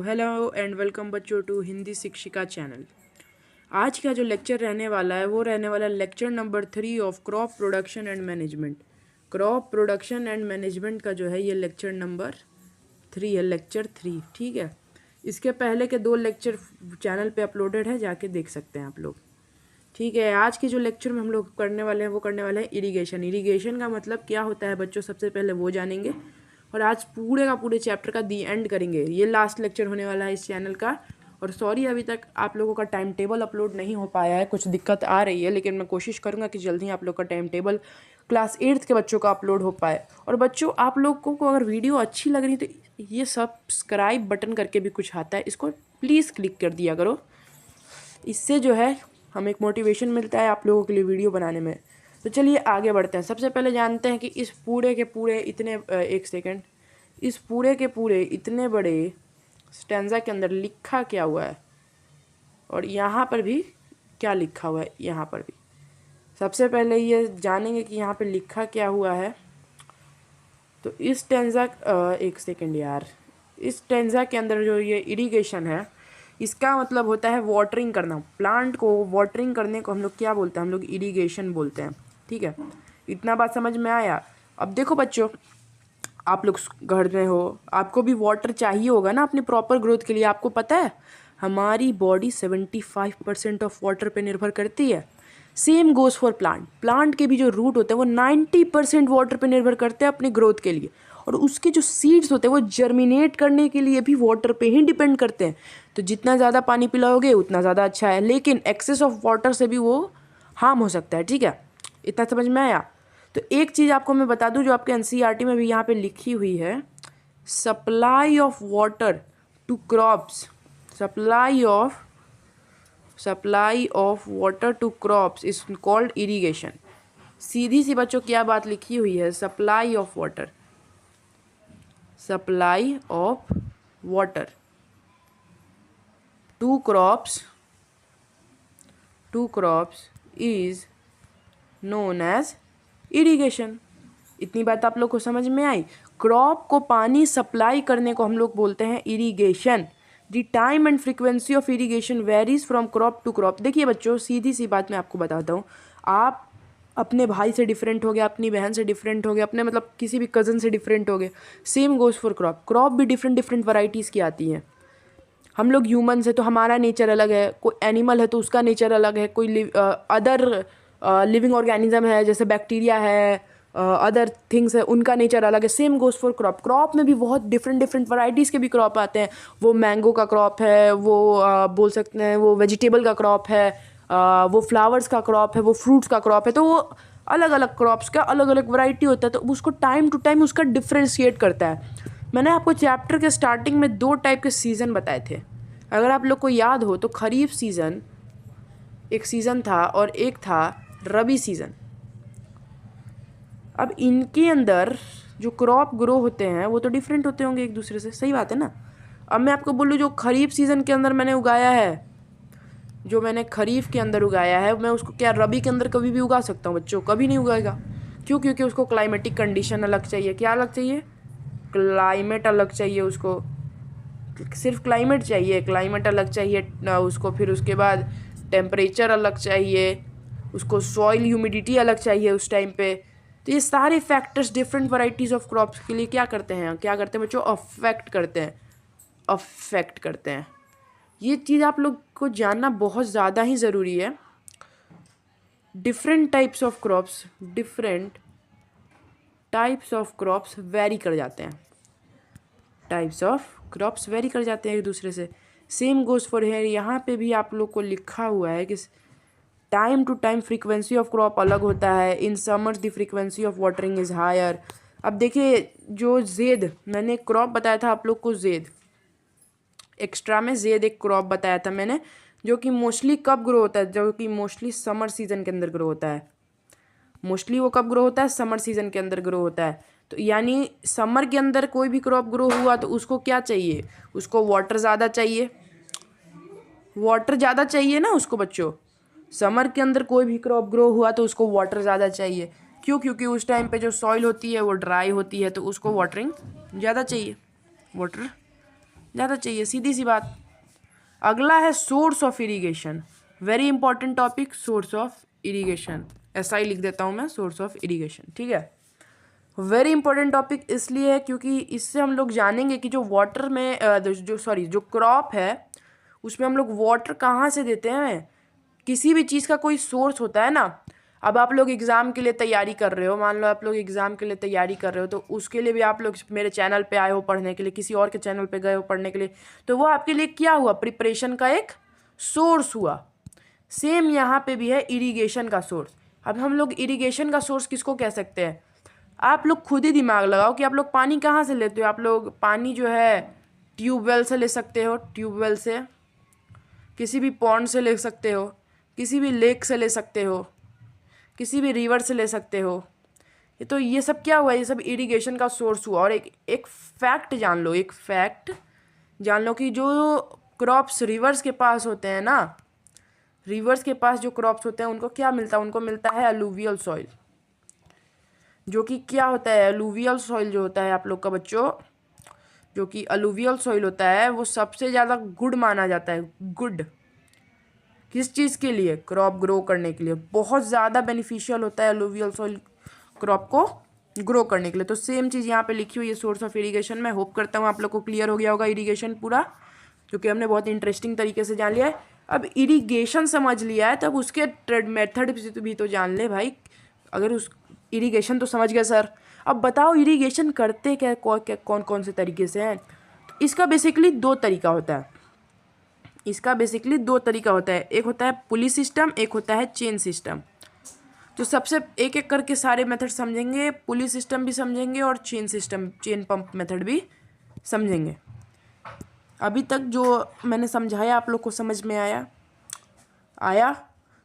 Hello and welcome बच्चों to Hindi शिक्षिका channel. आज का जो लेक्चर रहने वाला है वो रहने वाला है lecture number 3 of crop production and management. Crop production and management का जो है ये लेक्चर नंबर 3 है, लेक्चर 3। ठीक है, इसके पहले के 2 लेक्चर चैनल पे अपलोडेड है, जाके देख सकते हैं आप लोग। ठीक है, आज के जो लेक्चर में हम लोग करने वाले हैं वो करने वाले हैं इरिगेशन। इरिगेशन का मतलब क्या होता है बच्चों, सबसे पहले वो जानेंगे और आज पूरे का पूरे चैप्टर का दी एंड करेंगे। ये लास्ट लेक्चर होने वाला है इस चैनल का। और सॉरी अभी तक आप लोगों का टाइम टेबल अपलोड नहीं हो पाया है, कुछ दिक्कत आ रही है, लेकिन मैं कोशिश करूँगा कि जल्दी आप लोग का टाइम टेबल क्लास 8th के बच्चों का अपलोड हो पाए। और बच्चों आप लोगों को अगर वीडियो अच्छी लग रही तो ये सब्सक्राइब बटन करके भी कुछ आता है, इसको प्लीज़ क्लिक कर दिया करो। इससे जो है हमें एक मोटिवेशन मिलता है आप लोगों के लिए वीडियो बनाने में। तो चलिए आगे बढ़ते हैं। सबसे पहले जानते हैं कि इस पूरे के पूरे इतने एक सेकेंड, इस पूरे के पूरे इतने बड़े स्टैंजा के अंदर लिखा क्या हुआ है और यहाँ पर भी क्या लिखा हुआ है। यहाँ पर भी सबसे पहले ये जानेंगे कि यहाँ पे लिखा क्या हुआ है। तो इस स्टैंजा एक सेकेंड यार, इस स्टैंजा के अंदर जो ये इरिगेशन है इसका मतलब होता है वाटरिंग करना। प्लांट को वाटरिंग करने को हम लोग क्या बोलते हैं, हम लोग इरिगेशन बोलते हैं। ठीक है, इतना बात समझ में आया। अब देखो बच्चों, आप लोग घर में हो, आपको भी वाटर चाहिए होगा ना अपनी प्रॉपर ग्रोथ के लिए। आपको पता है हमारी बॉडी 75% ऑफ वाटर पे निर्भर करती है। Same goes for plant. Plant के भी जो रूट होते हैं वो 90% वाटर पे निर्भर करते हैं अपनी ग्रोथ के लिए, और उसके जो सीड्स होते हैं वो जर्मिनेट करने के लिए भी वाटर पे ही डिपेंड करते हैं। तो जितना ज़्यादा पानी पिलाओगे उतना ज़्यादा अच्छा है, लेकिन एक्सेस ऑफ वाटर से भी वो हार्म हो सकता है। ठीक है, इतना समझ में आया। तो एक चीज़ आपको मैं बता दूं जो आपके एनसीईआरटी में भी यहाँ पे लिखी हुई है, supply of water to crops, supply of water to crops is called irrigation. सीधी सी बच्चों क्या बात लिखी हुई है, supply of water to crops is known as irrigation. इतनी बात आप लोग को समझ में आई। क्रॉप को पानी सप्लाई करने को हम लोग बोलते हैं irrigation. The time and frequency of irrigation varies from crop to crop. देखिए बच्चों, सीधी सी बात मैं आपको बताता हूँ। आप अपने भाई से डिफरेंट हो गए, अपनी बहन से डिफरेंट हो गए, अपने मतलब किसी भी कज़न से डिफरेंट हो गए। सेम गोज़ फॉर क्रॉप भी डिफरेंट वैरायटीज़ की आती हैं। हम लोग ह्यूमन्स है तो हमारा नेचर अलग है, कोई एनिमल है तो उसका नेचर अलग है, कोई अदर लिविंग ऑर्गेनिज्म है जैसे बैक्टीरिया है, अदर थिंग्स है, उनका नेचर अलग है। सेम गोज़ फॉर क्रॉप में भी बहुत डिफरेंट वैराइटीज़ के भी क्रॉप आते हैं। वो मैंगो का क्रॉप है, वो बोल सकते हैं वो वेजिटेबल का क्रॉप है, वो फ्लावर्स का क्रॉप है, वो फ्रूट्स का क्रॉप है। तो वो अलग अलग क्रॉप्स का अलग अलग वैरायटी होता है, तो उसको टाइम टू टाइम उसका डिफ्रेंशिएट करता है। मैंने आपको चैप्टर के स्टार्टिंग में 2 टाइप के सीज़न बताए थे, अगर आप लोग को याद हो तो। खरीफ सीज़न एक सीज़न था और एक था रबी सीज़न। अब इनके अंदर जो क्रॉप ग्रो होते हैं वो तो डिफरेंट होते होंगे एक दूसरे से, सही बात है ना। अब मैं आपको बोलूँ जो खरीफ सीज़न के अंदर मैंने उगाया है, जो मैंने खरीफ के अंदर उगाया है, मैं उसको क्या रबी के अंदर कभी भी उगा सकता हूँ बच्चों? कभी नहीं उगाएगा। क्यों? क्योंकि उसको क्लाइमेटिक कंडीशन अलग चाहिए। क्या अलग चाहिए? क्लाइमेट अलग चाहिए उसको। सिर्फ क्लाइमेट चाहिए, क्लाइमेट अलग चाहिए उसको। फिर उसके बाद टेम्परेचर अलग चाहिए उसको, सॉइल ह्यूमिडिटी अलग चाहिए उस टाइम पे। तो ये सारे factors different varieties of crops के लिए क्या करते हैं बच्चों? अफेक्ट करते हैं। ये चीज़ आप लोग को जानना बहुत ज़्यादा ही ज़रूरी है। Different types of crops vary कर जाते हैं, एक दूसरे से। Same goes for here. यहाँ पे भी आप लोग को लिखा हुआ है कि time to time frequency of crop अलग होता है। In summers the frequency of watering is higher. अब देखिए, जो जेद मैंने एक क्रॉप बताया था आप लोग को, जेद एक्स्ट्रा में जेद एक क्रॉप बताया था मैंने, जो कि मोस्टली कब ग्रो होता है? जो कि मोस्टली समर सीज़न के अंदर ग्रो होता है। मोस्टली वो कब ग्रो होता है? समर सीज़न के अंदर ग्रो होता है। तो यानी समर के अंदर कोई भी क्रॉप ग्रो हुआ तो उसको क्या चाहिए? उसको वाटर ज़्यादा चाहिए, ना उसको बच्चों। समर के अंदर कोई भी क्रॉप ग्रो हुआ तो उसको वाटर ज़्यादा चाहिए। क्यों? क्योंकि उस टाइम पे जो सॉइल होती है वो ड्राई होती है, तो उसको वाटरिंग ज़्यादा चाहिए, वाटर ज़्यादा चाहिए, सीधी सी बात। अगला है source of irrigation, very important topic, source of irrigation. ऐसा ही लिख देता हूँ मैं, सोर्स ऑफ इरिगेशन, ठीक है। वेरी इंपॉर्टेंट टॉपिक इसलिए है क्योंकि इससे हम लोग जानेंगे कि जो वाटर में जो क्रॉप है उसमें हम लोग वाटर कहाँ से देते हैं। किसी भी चीज़ का कोई सोर्स होता है ना। अब आप लोग एग्ज़ाम के लिए तैयारी कर रहे हो, मान लो आप लोग एग्ज़ाम के लिए तैयारी कर रहे हो, तो उसके लिए भी आप लोग मेरे चैनल पे आए हो पढ़ने के लिए, किसी और के चैनल पे गए हो पढ़ने के लिए, तो वो आपके लिए क्या हुआ, प्रिपरेशन का एक सोर्स हुआ। सेम यहाँ पे भी है इरिगेशन का सोर्स। अब हम लोग इरिगेशन का सोर्स किसको कह सकते हैं, आप लोग खुद ही दिमाग लगाओ कि आप लोग पानी कहाँ से लेते हो। आप लोग पानी जो है ट्यूबवेल से ले सकते हो, ट्यूबवेल से, किसी भी पॉन्ड से ले सकते हो, किसी भी लेक से ले सकते हो, किसी भी रिवर से ले सकते हो। तो ये सब क्या हुआ, ये सब इरिगेशन का सोर्स हुआ। और एक फैक्ट जान लो, एक फैक्ट जान लो कि जो क्रॉप्स रिवर्स के पास होते हैं ना, रिवर्स के पास जो क्रॉप्स होते हैं उनको क्या मिलता है, उनको मिलता है अलूवियल सॉइल। जो कि क्या होता है, अलूवियल सॉइल जो होता है आप लोग का बच्चों, जो कि अलूवियल सॉइल होता है वो सबसे ज़्यादा गुड माना जाता है। गुड किस चीज़ के लिए, क्रॉप ग्रो करने के लिए बहुत ज़्यादा बेनिफिशियल होता है अलूवियल सॉइल क्रॉप को ग्रो करने के लिए। तो सेम चीज़ यहाँ पे लिखी हुई है, सोर्स ऑफ इरिगेशन। मैं होप करता हूँ आप लोग को क्लियर हो गया होगा इरिगेशन पूरा, क्योंकि हमने बहुत इंटरेस्टिंग तरीके से जान लिया है। अब इरिगेशन समझ लिया है तब उसके मेथड भी तो जान ले भाई। अगर उस इरिगेशन तो समझ गए सर, अब बताओ इरिगेशन करते क्या कौन कौन से तरीके से हैं। तो इसका बेसिकली दो तरीका होता है, एक होता है पुली सिस्टम, एक होता है चेन सिस्टम। तो सबसे एक एक करके सारे मेथड समझेंगे, पुली सिस्टम भी समझेंगे और चेन पंप मेथड भी समझेंगे। अभी तक जो मैंने समझाया आप लोग को समझ में आया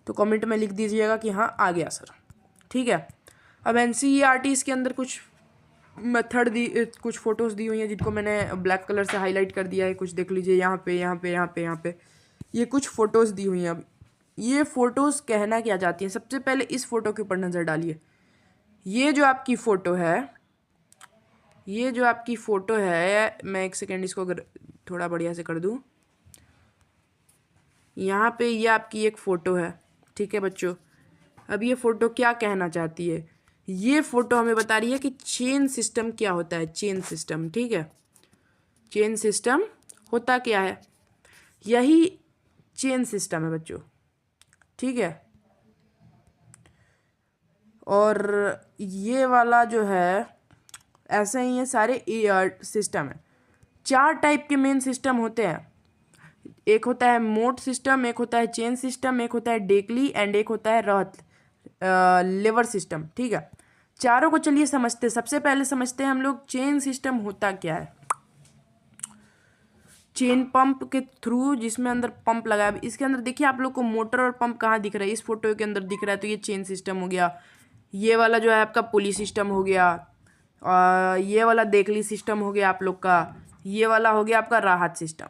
तो कमेंट में लिख दीजिएगा कि हाँ आ गया सर, ठीक है। अब NCERT इसके अंदर कुछ मेथड कुछ फ़ोटोज़ दी हुई हैं जिनको मैंने ब्लैक कलर से हाईलाइट कर दिया है। कुछ देख लीजिए यहाँ पे ये कुछ फ़ोटोज़ दी हुई हैं। अब ये फ़ोटोज़ कहना क्या चाहती हैं, सबसे पहले इस फ़ोटो के ऊपर नज़र डालिए। ये जो आपकी फ़ोटो है, मैं एक सेकेंड इसको अगर थोड़ा बढ़िया से कर दूँ, यहाँ पे ये आपकी एक फ़ोटो है, ठीक है बच्चों। अब ये फ़ोटो क्या कहना चाहती है, ये फ़ोटो हमें बता रही है कि चेन सिस्टम क्या होता है, चेन सिस्टम, ठीक है। चेन सिस्टम होता क्या है, यही चेन सिस्टम है बच्चों, ठीक है। और ये वाला जो है ऐसे ही है, सारे सिस्टम है। 4 टाइप के मेन सिस्टम होते हैं, एक होता है मोट सिस्टम, एक होता है चेन सिस्टम, एक होता है डेकली एंड एक होता है लेवर सिस्टम, ठीक है। चारों को चलिए समझते। सबसे पहले समझते हैं हम लोग चेन सिस्टम होता क्या है। चेन पंप के थ्रू, जिसमें अंदर पंप लगा है, इसके अंदर देखिए आप लोग को मोटर और पंप कहाँ दिख रहा है, इस फोटो के अंदर दिख रहा है। तो ये चेन सिस्टम हो गया। ये वाला जो है आपका पुली सिस्टम हो गया, ये वाला देखली सिस्टम हो गया आप लोग का, ये वाला हो गया आपका राहत सिस्टम,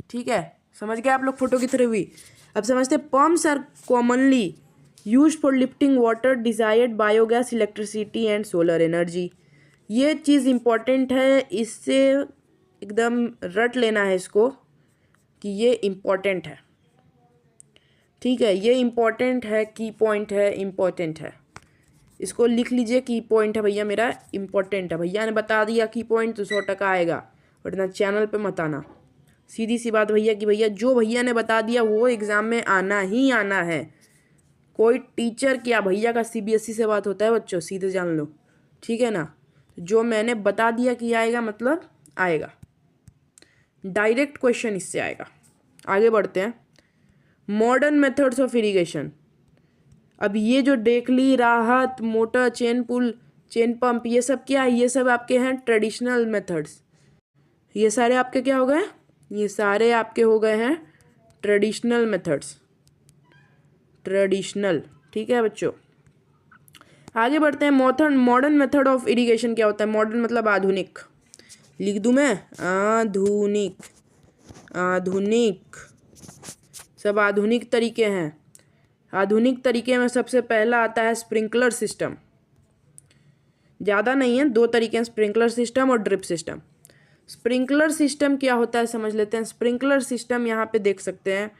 ठीक है। समझ गए आप लोग फोटो की थ्रू हुई। अब समझते हैं, pumps are commonly used for lifting water, desired biogas, electricity and solar energy. ये चीज़ इम्पॉर्टेंट है, इससे एकदम रट लेना है इसको कि ये इम्पॉर्टेंट है, ठीक है। ये इम्पॉर्टेंट है, की पॉइंट है, इम्पॉर्टेंट है, इसको लिख लीजिए। की पॉइंट है भैया मेरा, इम्पॉर्टेंट है। भैया ने बता दिया की पॉइंट तो 100% आएगा, वरना चैनल पे मत आना। सीधी सी बात भैया कि भैया जो भैया ने बता दिया वो एग्ज़ाम में आना ही आना है। कोई टीचर क्या, भैया का CBSE से बात होता है बच्चों, सीधे जान लो, ठीक है ना। जो मैंने बता दिया कि आएगा मतलब आएगा, डायरेक्ट क्वेश्चन इससे आएगा। आगे बढ़ते हैं, मॉडर्न मेथड्स ऑफ इरिगेशन। अब ये जो डेकली, राहत, मोटर, चेन पुल, चेन पंप, ये सब क्या है, ये सब आपके हैं ट्रेडिशनल मेथड्स। ये सारे आपके क्या हो गए, ये सारे आपके हो गए हैं ट्रेडिशनल मेथड्स, ट्रेडिशनल, ठीक है बच्चों। आगे बढ़ते हैं, मॉडर्न मेथड ऑफ इरिगेशन क्या होता है। मॉडर्न मतलब आधुनिक, लिख दूं मैं, आधुनिक, आधुनिक, सब आधुनिक तरीके हैं। आधुनिक तरीके में सबसे पहला आता है स्प्रिंकलर सिस्टम। ज़्यादा नहीं है, 2 तरीके हैं, स्प्रिंकलर सिस्टम और ड्रिप सिस्टम। स्प्रिंकलर सिस्टम क्या होता है समझ लेते हैं। स्प्रिंकलर सिस्टम यहाँ पे देख सकते हैं।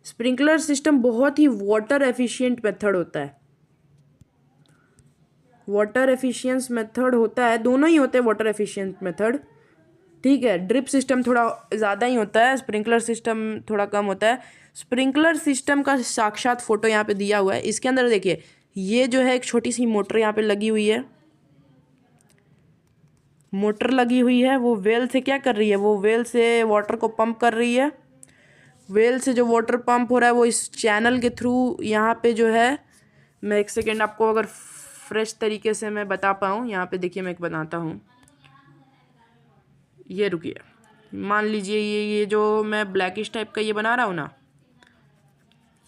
स्प्रिंकलर सिस्टम बहुत ही वाटर एफिशिएंट मेथड होता है। वाटर एफिशिएंस मेथड होता है, दोनों ही होते हैं वाटर एफिशिएंट मेथड, ठीक है। ड्रिप सिस्टम थोड़ा ज़्यादा ही होता है, स्प्रिंकलर सिस्टम थोड़ा कम होता है। स्प्रिंकलर सिस्टम का साक्षात फोटो यहाँ पे दिया हुआ है। इसके अंदर देखिए, ये जो है एक छोटी सी मोटर यहाँ पे लगी हुई है। मोटर लगी हुई है, वो वेल से क्या कर रही है, वो वेल से वाटर को पंप कर रही है। वेल से जो वाटर पंप हो रहा है वो इस चैनल के थ्रू यहाँ पे जो है, मैं एक सेकेंड आपको अगर फ्रेश तरीके से मैं बता पाऊँ, यहाँ पे देखिए मैं एक बनाता हूँ। ये रुकिए, मान लीजिए ये जो मैं ब्लैकिश टाइप का ये बना रहा हूँ ना,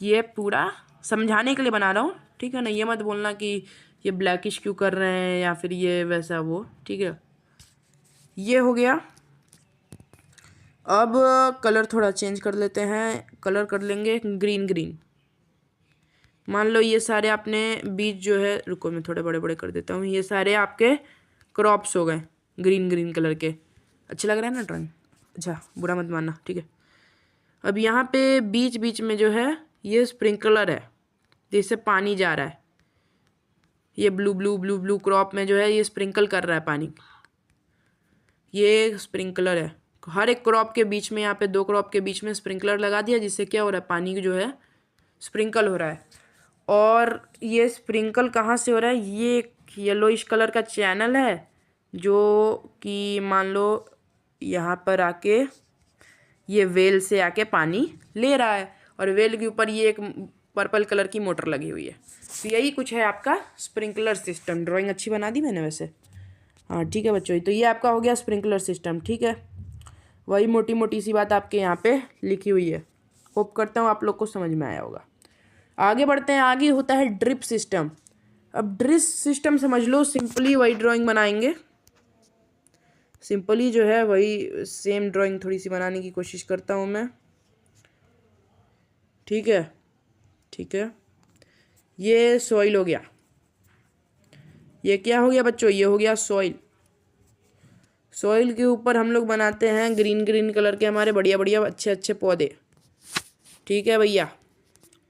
ये पूरा समझाने के लिए बना रहा हूँ, ठीक है ना। ये मत बोलना कि ये ब्लैकिश क्यों कर रहे हैं या फिर ये वैसा वो, ठीक है। ये हो गया। अब कलर थोड़ा चेंज कर लेते हैं, कलर कर लेंगे ग्रीन ग्रीन। मान लो ये सारे आपने बीज जो है, रुको मैं थोड़े बड़े बड़े कर देता हूँ, ये सारे आपके क्रॉप्स हो गए ग्रीन ग्रीन कलर के। अच्छे लग रहा है ना ड्राइंग? अच्छा, बुरा मत मानना, ठीक है। अब यहाँ पे बीच बीच में जो है ये स्प्रिंकलर है, जिससे पानी जा रहा है। ये blue blue blue blue crop में जो है ये स्प्रिंकल कर रहा है पानी। ये स्प्रिंकलर है। हर एक क्रॉप के बीच में, यहाँ पे 2 क्रॉप के बीच में स्प्रिंकलर लगा दिया, जिससे क्या हो रहा है, पानी जो है स्प्रिंकल हो रहा है। और ये स्प्रिंकल कहाँ से हो रहा है, ये एक येलोइश कलर का चैनल है जो कि मान लो यहाँ पर आके ये वेल से आके पानी ले रहा है, और वेल के ऊपर ये एक पर्पल कलर की मोटर लगी हुई है। तो यही कुछ है आपका स्प्रिंकलर सिस्टम। ड्राइंग अच्छी बना दी मैंने वैसे, हाँ ठीक है बच्चों। तो ये आपका हो गया स्प्रिंकलर सिस्टम, ठीक है। वही मोटी मोटी सी बात आपके यहाँ पे लिखी हुई है। होप करता हूँ आप लोग को समझ में आया होगा। आगे बढ़ते हैं। आगे होता है ड्रिप सिस्टम। अब ड्रिप सिस्टम समझ लो, सिंपली वही ड्राइंग बनाएंगे। सिंपली जो है वही सेम ड्राइंग थोड़ी सी बनाने की कोशिश करता हूँ मैं, ठीक है। ठीक है, ये सॉइल हो गया। ये क्या हो गया बच्चों, ये हो गया सॉइल। सॉइल के ऊपर हम लोग बनाते हैं ग्रीन ग्रीन कलर के हमारे बढ़िया बढ़िया अच्छे अच्छे पौधे, ठीक है भैया,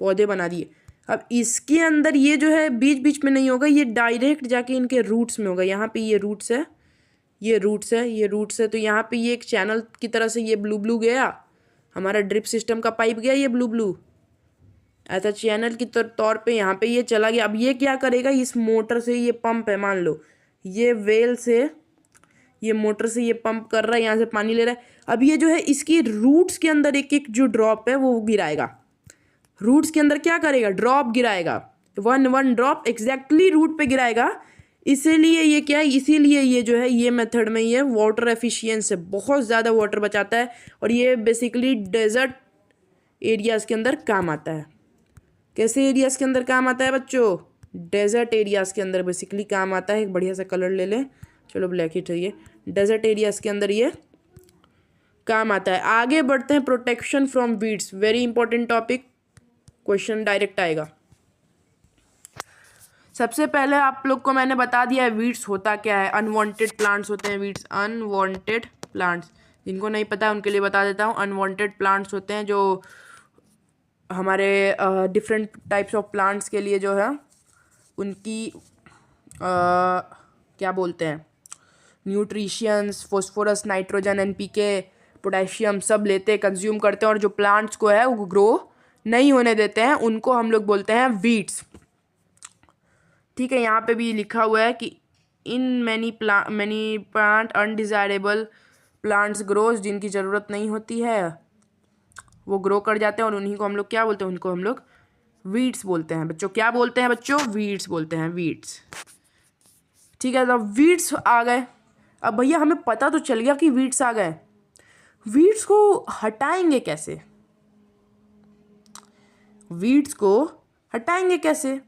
पौधे बना दिए। अब इसके अंदर ये जो है बीच बीच में नहीं होगा, ये डायरेक्ट जाके इनके रूट्स में होगा। यहाँ पे ये रूट्स है, ये रूट्स है, ये रूट्स है। तो यहाँ पे ये एक चैनल की तरह से ये ब्लू ब्लू गया, हमारा ड्रिप सिस्टम का पाइप गया, ये ब्लू ब्लू ऐसा चैनल की तौर पे यहाँ पे ये चला गया। अब ये क्या करेगा, इस मोटर से, ये पंप है मान लो, ये वेल से, ये मोटर से ये पंप कर रहा है, यहाँ से पानी ले रहा है। अब ये जो है इसकी रूट्स के अंदर एक एक जो ड्रॉप है वो गिराएगा। रूट्स के अंदर क्या करेगा, ड्रॉप गिराएगा, 1 ड्रॉप एग्जैक्टली रूट पे गिराएगा। इसीलिए ये क्या है, इसीलिए ये जो है ये मेथड में ये वाटर एफिशिएंस है, बहुत ज़्यादा वाटर बचाता है। और ये बेसिकली डेजर्ट एरियाज़ के अंदर काम आता है। कैसे एरियाज़ के अंदर काम आता है बच्चों, डेजर्ट एरियाज़ के अंदर बेसिकली काम आता है। एक बढ़िया सा कलर ले लें, चलो ब्लैक ही चाहिए। डेजर्ट एरियाज़ के अंदर ये काम आता है। आगे बढ़ते हैं, protection from weeds, very important topic, question direct आएगा। सबसे पहले आप लोग को मैंने बता दिया है वीड्स होता क्या है। अनवांटेड प्लांट्स होते हैं वीड्स, अनवांटेड प्लांट्स। जिनको नहीं पता है उनके लिए बता देता हूँ। अनवांटेड प्लांट्स होते हैं जो हमारे डिफरेंट टाइप्स ऑफ प्लांट्स के लिए जो है उनकी क्या बोलते हैं, nutritions, phosphorus, nitrogen, NPK, potassium सब लेते हैं, कंज्यूम करते हैं, और जो प्लांट्स को है वो ग्रो नहीं होने देते हैं, उनको हम लोग बोलते हैं वीड्स, ठीक है। यहाँ पे भी लिखा हुआ है कि in many plant undesirable plants grows, जिनकी ज़रूरत नहीं होती है वो ग्रो कर जाते हैं, और उन्हीं को हम लोग क्या बोलते हैं, उनको हम लोग वीड्स बोलते हैं बच्चों। क्या बोलते हैं बच्चों, वीड्स बोलते हैं, वीड्स, ठीक है। तो वीड्स आ गए। अब भैया हमें पता तो चल गया कि वीड्स आ गए, वीड्स को हटाएंगे कैसे, वीड्स को हटाएंगे कैसे।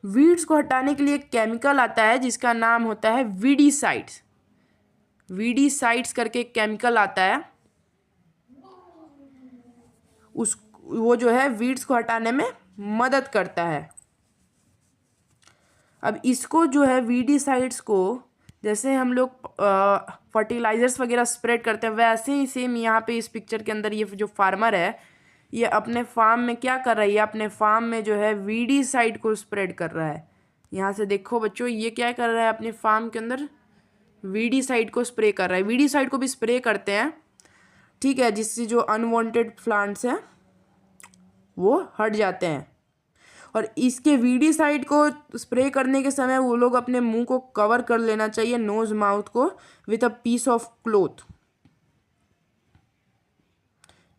वीड्स को हटाने के लिए एक केमिकल आता है जिसका नाम होता है वीडीसाइड्स। वीडीसाइड्स करके एक केमिकल आता है, वो जो है वीड्स को हटाने में मदद करता है। अब इसको जो है वीडीसाइड्स को जैसे हम लोग फर्टिलाइजर्स वगैरह स्प्रेड करते हैं, वैसे ही सेम यहाँ पे इस पिक्चर के अंदर ये जो फार्मर है ये अपने फार्म में क्या कर रहा है, ये अपने फार्म में जो है वीडीसाइड को स्प्रेड कर रहा है। यहाँ से देखो बच्चों, ये क्या कर रहा है अपने फार्म के अंदर, वीडीसाइड को स्प्रे कर रहा है। वीडीसाइड को भी स्प्रे करते हैं, ठीक है, जिससे जो अनवांटेड प्लांट्स हैं वो हट जाते हैं। और इसके वीडीसाइड को स्प्रे करने के समय वो लोग अपने मुंह को कवर कर लेना चाहिए, नोज माउथ को, with a piece of cloth,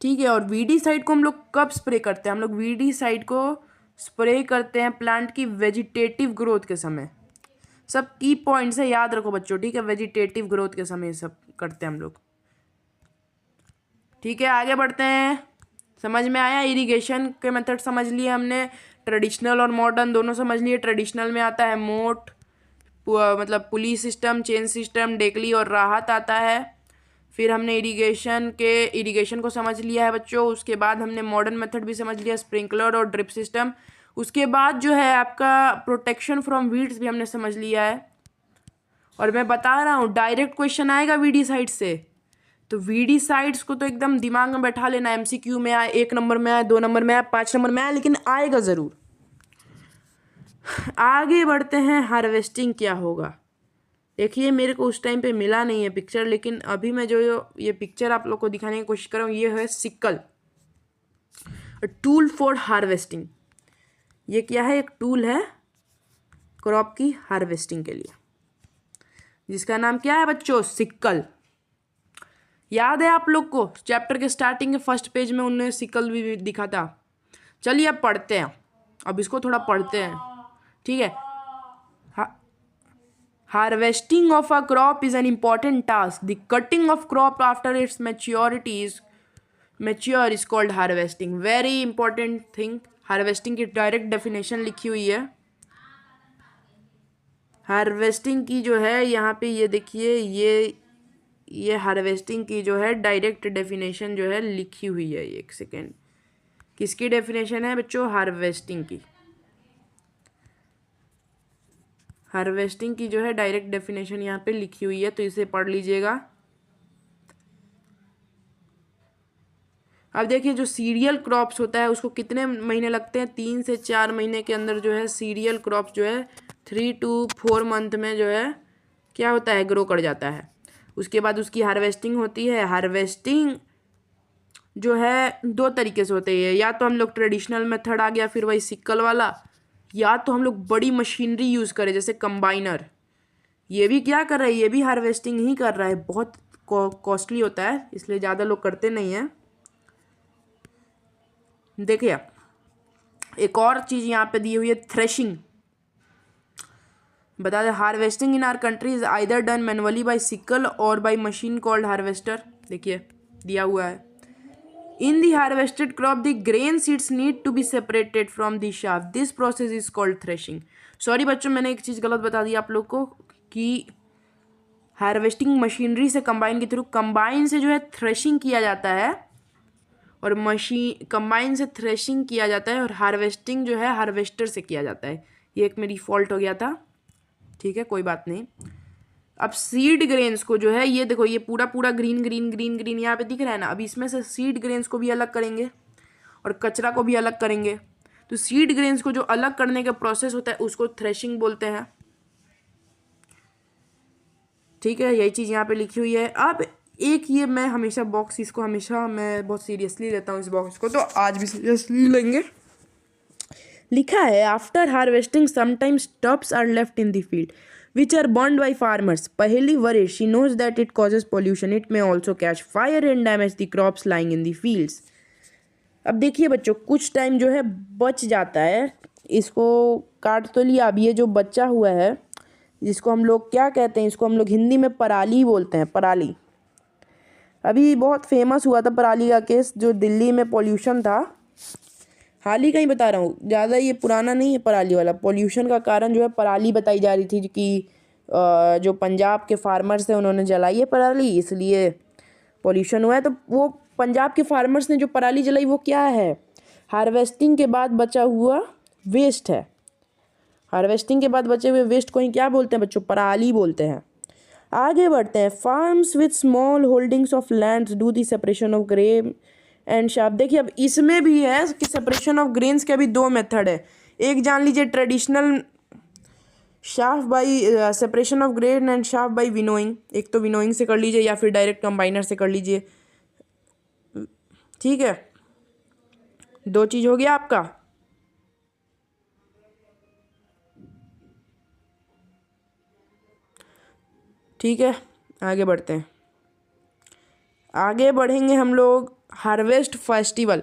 ठीक है। और वीडीसाइड को हम लोग कब स्प्रे करते हैं, हम लोग वीडीसाइड को स्प्रे करते हैं प्लांट की वेजिटेटिव ग्रोथ के समय। सब की पॉइंट्स है, याद रखो बच्चों, ठीक है, वेजिटेटिव ग्रोथ के समय सब करते हैं हम लोग, ठीक है। आगे बढ़ते हैं, समझ में आया, इरिगेशन के मेथड समझ लिए हमने, ट्रेडिशनल और मॉडर्न दोनों समझ लिए। ट्रेडिशनल में आता है मोट, मतलब पुली सिस्टम, चेन सिस्टम, डेकली और राहत आता है। फिर हमने इरिगेशन को समझ लिया है बच्चों। उसके बाद हमने मॉडर्न मेथड भी समझ लिया, स्प्रिंकलर और ड्रिप सिस्टम। उसके बाद जो है आपका प्रोटेक्शन फ्रॉम वीड्स भी हमने समझ लिया है। और मैं बता रहा हूँ डायरेक्ट क्वेश्चन आएगा वीडीसाइड से, तो वीडीसाइड्स को तो एकदम दिमाग में बैठा लेना, एमसीक्यू में आए, 1 नंबर में आए, 2 नंबर में आए, 5 नंबर में आए, लेकिन आएगा ज़रूर। आगे बढ़ते हैं, हार्वेस्टिंग क्या होगा। देखिए मेरे को उस टाइम पे मिला नहीं है पिक्चर, लेकिन अभी मैं जो ये पिक्चर आप लोग को दिखाने की कोशिश कर रहा हूँ, ये है सिकल, टूल फॉर हार्वेस्टिंग। ये क्या है, एक टूल है क्रॉप की हार्वेस्टिंग के लिए, जिसका नाम क्या है बच्चों, सिकल। याद है आप लोग को, चैप्टर के स्टार्टिंग के फर्स्ट पेज में उन्होंने सिकल भी दिखा था। चलिए अब पढ़ते हैं, अब इसको थोड़ा पढ़ते हैं, ठीक है। Harvesting of a crop is an important task. The cutting of crop after its mature is called harvesting. Very important thing. Harvesting की डायरेक्ट डेफिनेशन लिखी हुई है। हार्वेस्टिंग की जो है यहाँ पे ये देखिए, ये हार्वेस्टिंग की जो है डायरेक्ट डेफिनेशन जो है लिखी हुई है। एक सेकेंड, किसकी डेफिनेशन है बच्चों, हार्वेस्टिंग की। हार्वेस्टिंग की जो है डायरेक्ट डेफिनेशन यहाँ पे लिखी हुई है, तो इसे पढ़ लीजिएगा। अब देखिए जो सीरियल क्रॉप्स होता है उसको कितने महीने लगते हैं, 3 से 4 महीने के अंदर जो है सीरियल क्रॉप्स जो है 3 to 4 मंथ में जो है क्या होता है, ग्रो कर जाता है। उसके बाद उसकी हार्वेस्टिंग होती है। हार्वेस्टिंग जो है 2 तरीके से होती है, या तो हम लोग ट्रेडिशनल मेथड आ गया फिर वही सिक्कल वाला, या तो हम लोग बड़ी मशीनरी यूज़ करें जैसे कंबाइनर। ये भी क्या कर रहा है, ये भी हार्वेस्टिंग ही कर रहा है, बहुत कॉस्टली होता है इसलिए ज़्यादा लोग करते नहीं हैं। देखिए एक और चीज़ यहाँ पे दी हुई है, थ्रेशिंग। बता दें, harvesting in our country is either done manually by sickle और बाय मशीन कॉल्ड हार्वेस्टर। देखिए दिया हुआ है, in the harvested crop the grain seeds need to be separated from the shaft, this process is called threshing. Sorry बच्चों, मैंने एक चीज़ गलत बता दी आप लोग को कि हार्वेस्टिंग मशीनरी से कंबाइन के थ्रू, कंबाइन से जो है थ्रेशिंग किया जाता है और कंबाइन से थ्रेशिंग किया जाता है, और हार्वेस्टिंग जो है हार्वेस्टर से किया जाता है। ये एक मेरी फॉल्ट हो गया था, ठीक है कोई बात नहीं। अब सीड ग्रेन्स को जो है, ये देखो ये पूरा पूरा ग्रीन ग्रीन ग्रीन ग्रीन यहाँ पे दिख रहा है ना, अब इसमें से सीड ग्रेन्स को भी अलग करेंगे और कचरा को भी अलग करेंगे। तो सीड ग्रेन्स को जो अलग करने का प्रोसेस होता है उसको थ्रेशिंग बोलते हैं, ठीक है। यही चीज़ यहाँ पे लिखी हुई है। अब एक ये मैं हमेशा बॉक्स, इसको हमेशा मैं बहुत सीरियसली लेता हूँ इस बॉक्स को, तो आज भी सीरियसली लेंगे। लिखा है, after harvesting sometimes stubs are left in the field which are burned by farmers. Paheli worries, she knows that it causes pollution. It may also catch fire and damage the crops lying in the fields. अब देखिए बच्चों, कुछ time जो है बच जाता है, इसको काट तो लिया। अब ये जो बचा हुआ है जिसको हम लोग क्या कहते हैं, इसको हम लोग हिंदी में पराली बोलते हैं, पराली। अभी बहुत फेमस हुआ था पराली का केस, जो दिल्ली में पॉल्यूशन था, हाल ही का ही बता रहा हूँ, ज़्यादा ये पुराना नहीं है पराली वाला। पॉल्यूशन का कारण जो है पराली बताई जा रही थी कि जो पंजाब के फार्मर्स हैं उन्होंने जलाई है पराली, इसलिए पॉल्यूशन हुआ है। तो वो पंजाब के फार्मर्स ने जो पराली जलाई वो क्या है, हार्वेस्टिंग के बाद बचा हुआ वेस्ट है। हार्वेस्टिंग के बाद बचे हुए वेस्ट को ही क्या बोलते हैं बच्चों, पराली बोलते हैं। आगे बढ़ते हैं। Farms with small holdings of lands do the separation of grain and sharp. देखिए अब इसमें भी है कि सेपरेशन ऑफ ग्रेन्स के भी दो मेथड है। एक जान लीजिए traditional sharp by separation of grain and sharp by winnowing. एक तो विनोइंग से कर लीजिए या फिर डायरेक्ट कंबाइनर से कर लीजिए, ठीक है। दो चीज हो गया आपका। ठीक है, आगे बढ़ते हैं। आगे बढ़ेंगे हम लोग हार्वेस्ट फेस्टिवल।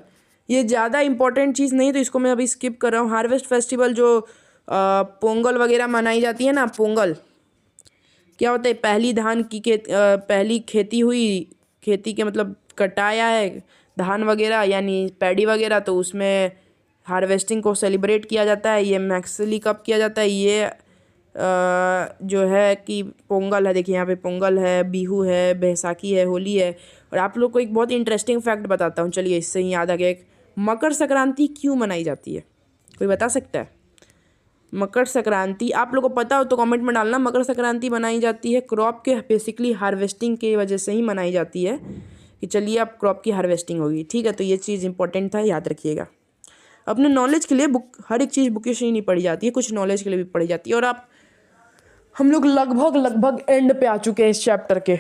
ये ज़्यादा इम्पोर्टेंट चीज़ नहीं तो इसको मैं अभी स्किप कर रहा हूँ। हार्वेस्ट फेस्टिवल जो पोंगल वगैरह मनाई जाती है ना, पोंगल क्या होता है, पहली धान की पहली खेती हुई, खेती के मतलब कटाया है धान वगैरह यानी पैडी वगैरह, तो उसमें हार्वेस्टिंग को सेलिब्रेट किया जाता है। ये मैक्सली कब किया जाता है, ये जो है कि पोंगल है। देखिए यहाँ पे पोंगल है, बिहू है, बैसाखी है, होली है। और आप लोग को एक बहुत इंटरेस्टिंग फैक्ट बताता हूँ, चलिए इससे ही याद आ गया। एक मकर संक्रांति क्यों मनाई जाती है, कोई बता सकता है? मकर संक्रांति आप लोग को पता हो तो कमेंट में डालना। मकर संक्रांति मनाई जाती है क्रॉप के बेसिकली हार्वेस्टिंग की वजह से ही मनाई जाती है कि चलिए अब क्रॉप की हार्वेस्टिंग होगी, ठीक है। तो ये चीज़ इंपॉर्टेंट था, याद रखिएगा। अपने नॉलेज के लिए बुक, हर एक चीज़ बुकिश ही नहीं पढ़ी जाती है, कुछ नॉलेज के लिए भी पढ़ी जाती है। और हम लोग लगभग एंड पे आ चुके हैं इस चैप्टर के,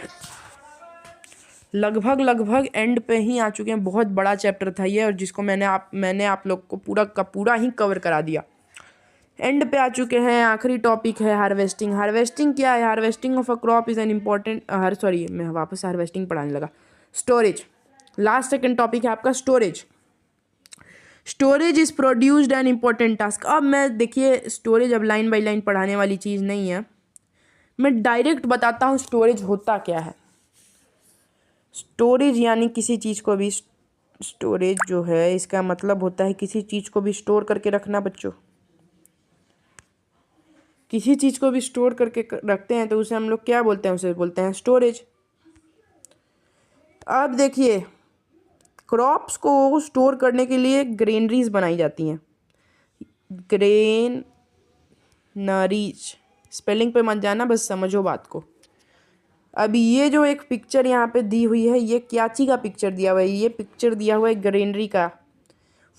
लगभग एंड पे ही आ चुके हैं। बहुत बड़ा चैप्टर था ये, और जिसको मैंने आप लोग को पूरा का पूरा ही कवर करा दिया। एंड पे आ चुके हैं। आखिरी टॉपिक है हार्वेस्टिंग। हार्वेस्टिंग क्या है? Harvesting of a crop is an important sorry मैं वापस हार्वेस्टिंग पढ़ाने लगा। स्टोरेज, लास्ट सेकेंड टॉपिक है आपका storage. Storage is produced an important task. अब मैं देखिए स्टोरेज अब लाइन बाय लाइन पढ़ाने वाली चीज़ नहीं है, मैं डायरेक्ट बताता हूँ स्टोरेज होता क्या है। स्टोरेज यानी किसी चीज़ को भी, स्टोरेज जो है इसका मतलब होता है किसी चीज़ को भी स्टोर करके रखना बच्चों। किसी चीज़ को भी स्टोर करके रखते हैं तो उसे हम लोग क्या बोलते हैं? उसे बोलते हैं स्टोरेज। अब देखिए क्रॉप्स को स्टोर करने के लिए ग्रेनरीज बनाई जाती हैं। ग्रेनरीज, स्पेलिंग पे मत जाना, बस समझो बात को। अभी ये जो एक पिक्चर यहाँ पे दी हुई है, ये क्या चीज़ का पिक्चर दिया हुआ है? ये पिक्चर दिया हुआ है ग्रेनरी का।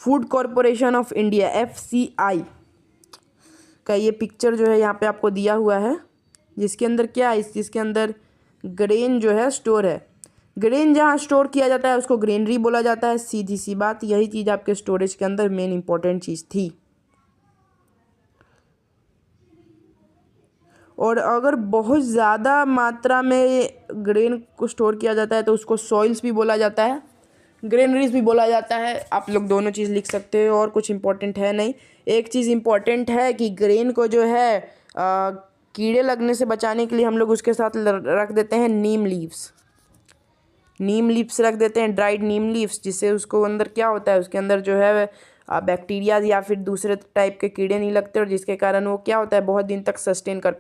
Food corporation of India FCI का ये पिक्चर जो है यहाँ पे आपको दिया हुआ है, जिसके अंदर क्या है, जिसके अंदर ग्रेन जो है स्टोर है। ग्रेन जहाँ स्टोर किया जाता है उसको ग्रेनरी बोला जाता है। सीधी सी बात, यही चीज़ आपके स्टोरेज के अंदर मेन इंपॉर्टेंट चीज़ थी। और अगर बहुत ज़्यादा मात्रा में ग्रेन को स्टोर किया जाता है तो उसको सॉइल्स भी बोला जाता है, ग्रेनरीज भी बोला जाता है। आप लोग दोनों चीज़ लिख सकते हो, और कुछ इंपॉर्टेंट है नहीं। एक चीज़ इंपॉर्टेंट है कि ग्रेन को जो है कीड़े लगने से बचाने के लिए हम लोग उसके साथ रख देते हैं नीम लीव्स। नीम लीव्स रख देते हैं, ड्राइड नीम लीव्स, जिससे उसको अंदर क्या होता है, उसके अंदर जो है बैक्टीरिया या फिर दूसरे टाइप के कीड़े नहीं लगते, और जिसके कारण वो क्या होता है बहुत दिन तक सस्टेन कर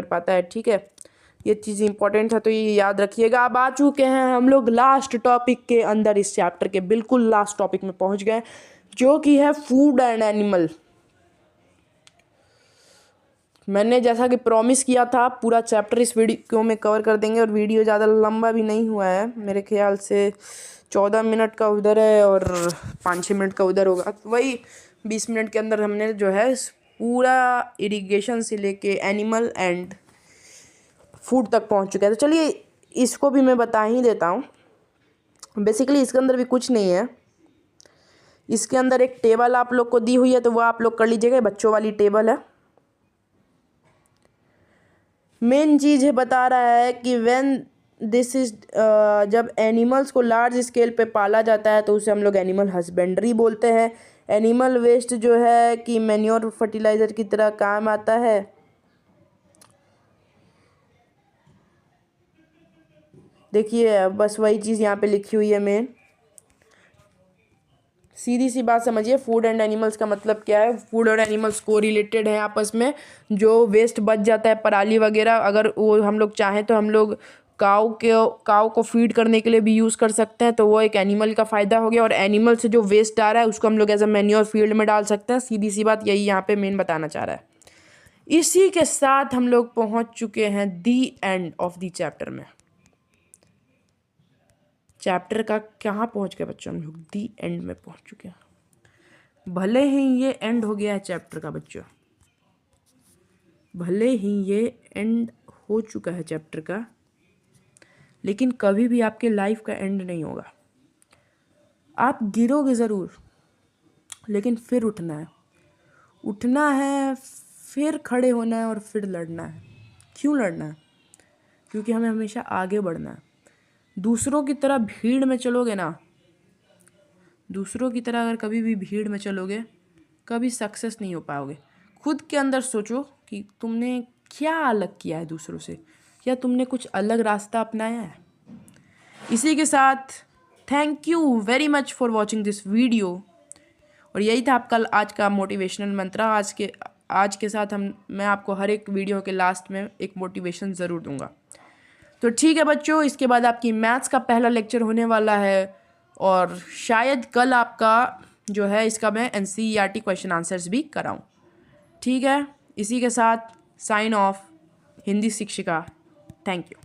पाता है, ठीक है। ये चीज़ इंपॉर्टेंट है तो ये याद रखिएगा। अब आ चुके हैं हम लोग लास्ट टॉपिक के अंदर, इस चैप्टर के बिल्कुल लास्ट टॉपिक में पहुंच गए, जो कि है फूड एंड एनिमल। मैंने जैसा कि प्रॉमिस किया था पूरा चैप्टर इस वीडियो में कवर कर देंगे, और वीडियो ज़्यादा लंबा भी नहीं हुआ है, मेरे ख्याल से 14 मिनट का उधर है और 5-6 मिनट का उधर होगा, वही 20 मिनट के अंदर हमने जो है पूरा इरिगेशन से लेके एनिमल एंड फूड तक पहुंच चुका है। तो चलिए इसको भी मैं बता ही देता हूँ। बेसिकली इसके अंदर भी कुछ नहीं है, इसके अंदर एक टेबल आप लोग को दी हुई है, तो वो आप लोग कर लीजिएगा, बच्चों वाली टेबल है। मेन चीज़ है बता रहा है कि व्हेन दिस इज जब एनिमल्स को लार्ज स्केल पे पाला जाता है तो उसे हम लोग एनिमल हस्बेंड्री बोलते हैं। एनिमल वेस्ट जो है कि मैन्योर फर्टिलाइज़र की तरह काम आता है। देखिए बस वही चीज़ यहाँ पे लिखी हुई है मेन। सीधी सी बात समझिए, फूड एंड एनिमल्स का मतलब क्या है। फूड और एनिमल्स को रिलेटेड है आपस में। जो वेस्ट बच जाता है पराली वगैरह, अगर वो हम लोग चाहें तो हम लोग काऊ को फीड करने के लिए भी यूज़ कर सकते हैं, तो वो एक एनिमल का फ़ायदा हो गया। और एनिमल से जो वेस्ट आ रहा है उसको हम लोग एज अ मैन्योर फील्ड में डाल सकते हैं। सीधी सी बात यही यहाँ पे मेन बताना चाह रहा है। इसी के साथ हम लोग पहुंच चुके हैं दी एंड ऑफ दी चैप्टर में। चैप्टर का कहाँ पहुंच गए बच्चों, हम लोग दी एंड में पहुंच चुके हैं। भले ही ये एंड हो गया है चैप्टर का बच्चों, भले ही ये एंड हो चुका है चैप्टर का, लेकिन कभी भी आपके लाइफ का एंड नहीं होगा। आप गिरोगे ज़रूर, लेकिन फिर उठना है, उठना है, फिर खड़े होना है और फिर लड़ना है। क्यों लड़ना है? क्योंकि हमें हमेशा आगे बढ़ना है। दूसरों की तरह भीड़ में चलोगे ना, दूसरों की तरह अगर कभी भी भीड़ में चलोगे, कभी सक्सेस नहीं हो पाओगे। खुद के अंदर सोचो कि तुमने क्या अलग किया है दूसरों से, या तुमने कुछ अलग रास्ता अपनाया है। इसी के साथ thank you very much for watching this video. और यही था आपका आज का मोटिवेशनल मंत्र। आज के साथ मैं आपको हर एक वीडियो के लास्ट में एक मोटिवेशन ज़रूर दूंगा। तो ठीक है बच्चों, इसके बाद आपकी मैथ्स का पहला लेक्चर होने वाला है, और शायद कल आपका जो है इसका मैं NCERT क्वेश्चन आंसर्स भी कराऊं। ठीक है, इसी के साथ साइन ऑफ, हिंदी शिक्षिका। Thank you.